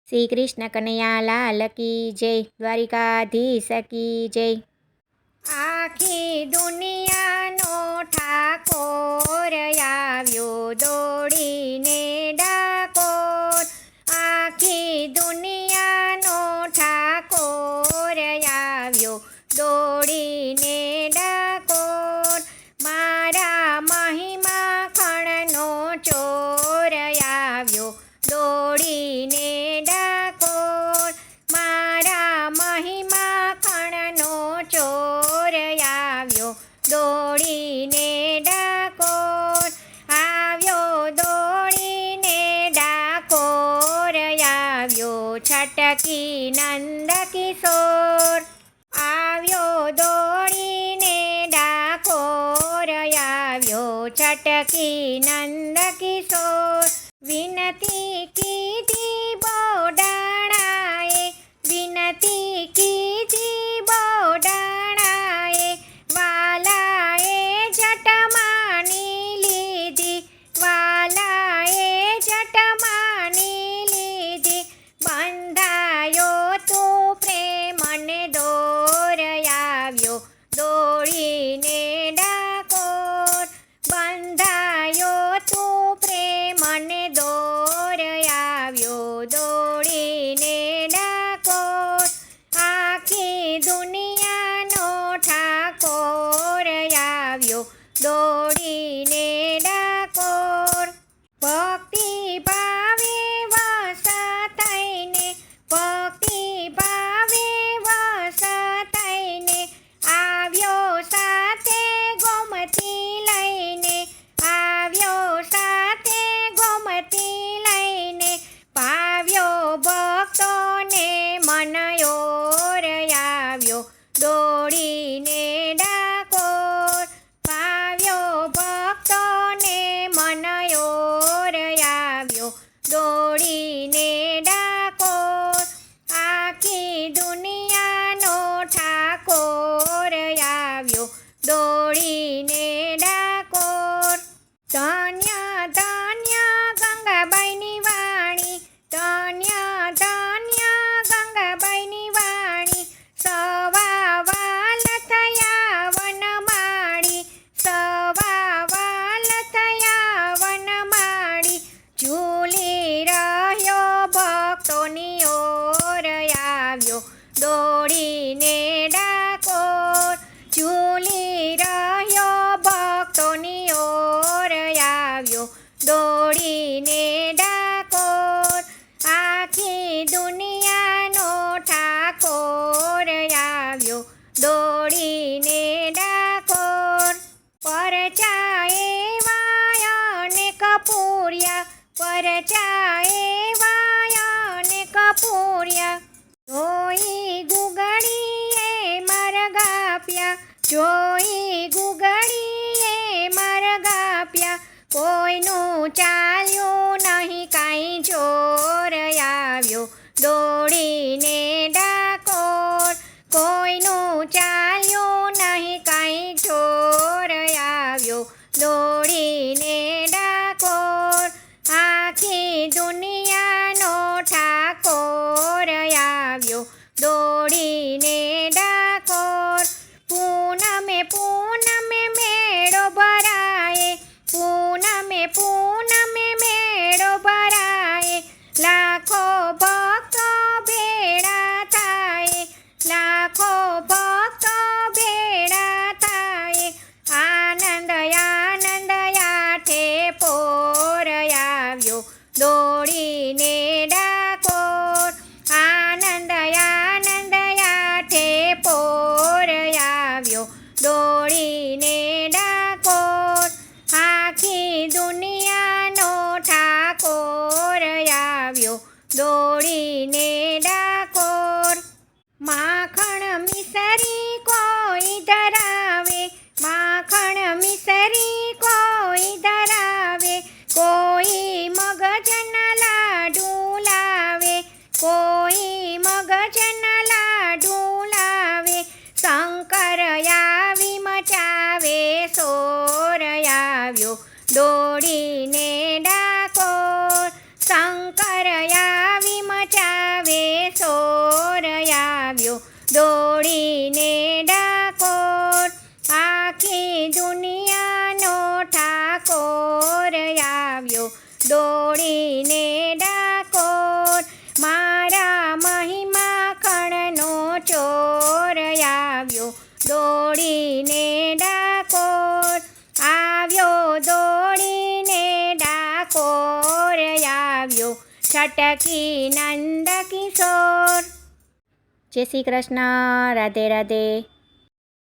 શ્રી કૃષ્ણ કનૈયા લાલ કી જય, દ્વારિકાધીશ કી જય। આખી દુનિયાનો ઠાકોર આવ્યો દોડીને ડાકોર। આખી દુનિયાનો ઠાકોર આવ્યો દોડીને ડાકોર। મારા મહિમા ખણનો ચોર આવ્યો દોડીને ડાકોર। મારા મહિમા ખણનો ચોર આવ્યો દોડીને ડાકોર। આવ્યો દોડીને ડાકોર આવ્યો છટકી નંદ કિશોર। આવ્યો દોડીને ડાકોર આવ્યો છટકી નંદ કિશોર। વિનતી કીધી બોડાણાએ, વિનતી કીધી બોડાણાએ, વાલાએ જટ માની લીધી, વાલાએ જટ માની લીધી। બંધાયો તું પ્રેમને દોર આવ્યો દોડીને ડાકોર। બંધાયો તું પ્રેમને દોર આવ્યો દોડીને ડાકોર। આખી દુનિયાનો ઠાકોર આવ્યો દોડીને ડાકોર। ભક્તિ ભાવે વસ થઈને, ભક્તિ ભાવે વસ થઈને, આવ્યો સાથે ગોમતી લઈને, આવ્યો સાથે ગોમતી લઈને। પાવ્યો ભક્તોને મનયોર આવ્યો દોડીને ડાકોર। પાવ્યો ભક્તોને મનયોર આવ્યો દોડીને ડાકોર। આખી દુનિયાનો ઠાકોર આવ્યો દોડીને ડાકોર। ધન્ય ધન્ય ગંગાબાઈની વાણી, ધન્ય ધન્ય ગંગાબાઈની વાણી। સવા વાલ થયા વનમાળી, સવા વાલ થયા વનમાળી। ઝૂલી રહ્યો ભક્તોની ઓર આવ્યો દોડીને ડાકોર। ઝૂલી રહ્યો ભક્તોની ઓર આવ્યો દોડીને ડાકોર। આખી દુનિયાનો ઠાકોર આવ્યો દોડીને ડાકોર। પરચાએ વાયને કપૂર્યા, પરચાએ વાયને કપૂર્યા। જોઈ ગુગળીએ મરગાપ્યા, જોઈ ગુગળીએ મરગાપ્યા। કોઈનું ચાલ્યું નહીં કાંઈ જોર આવ્યો દોડીને ડાકોર। કોઈનું ચાલ્યું નહીં કાંઈ જોર આવ્યો દોડીને ડાકોર। આખી દુનિયાનો ઠાકોર આવ્યો દોડીને ડાકોર। પૂનમે પૂનમે મેળો ભરાય, પૂનમે પૂનમે મેળો ભરાય। લાખો ભક્તો ભેળા થાય, લાખો ભક્તો ભેળા થાય। આનંદ આનંદ આઠે પોર આવ્યો દોડીને ડાકોર। આનંદ આનંદ આઠે પોર આવ્યો દોડીને ડાકોર। આખી દુનિયાનો ઠાકોર આવ્યો દોડીને ડાકોર। માખણ મિસરી કોઈ ધરાવે, માખણ મિસરી કોઈ ધરાવે। કોઈ મગજના લાડુ લાવે, કોઈ મગજના લાડુ લાવે। શંકર આવી મચાવે શોર આવ્યો દોડીને ડાકોર। શંકર આવી મચાવે દોડીને ડાકોર આખી દુનિયાનો ઠાકોર આવ્યો દોડીને ડાકોર મારા મહિમા ખણનો ચોર આવ્યો દોડીને ડાકોર આવ્યો દોડીને ડાકોર આવ્યો છટકી નંદ કિશોર. જય શ્રી કૃષ્ણ. રાધે રાધે.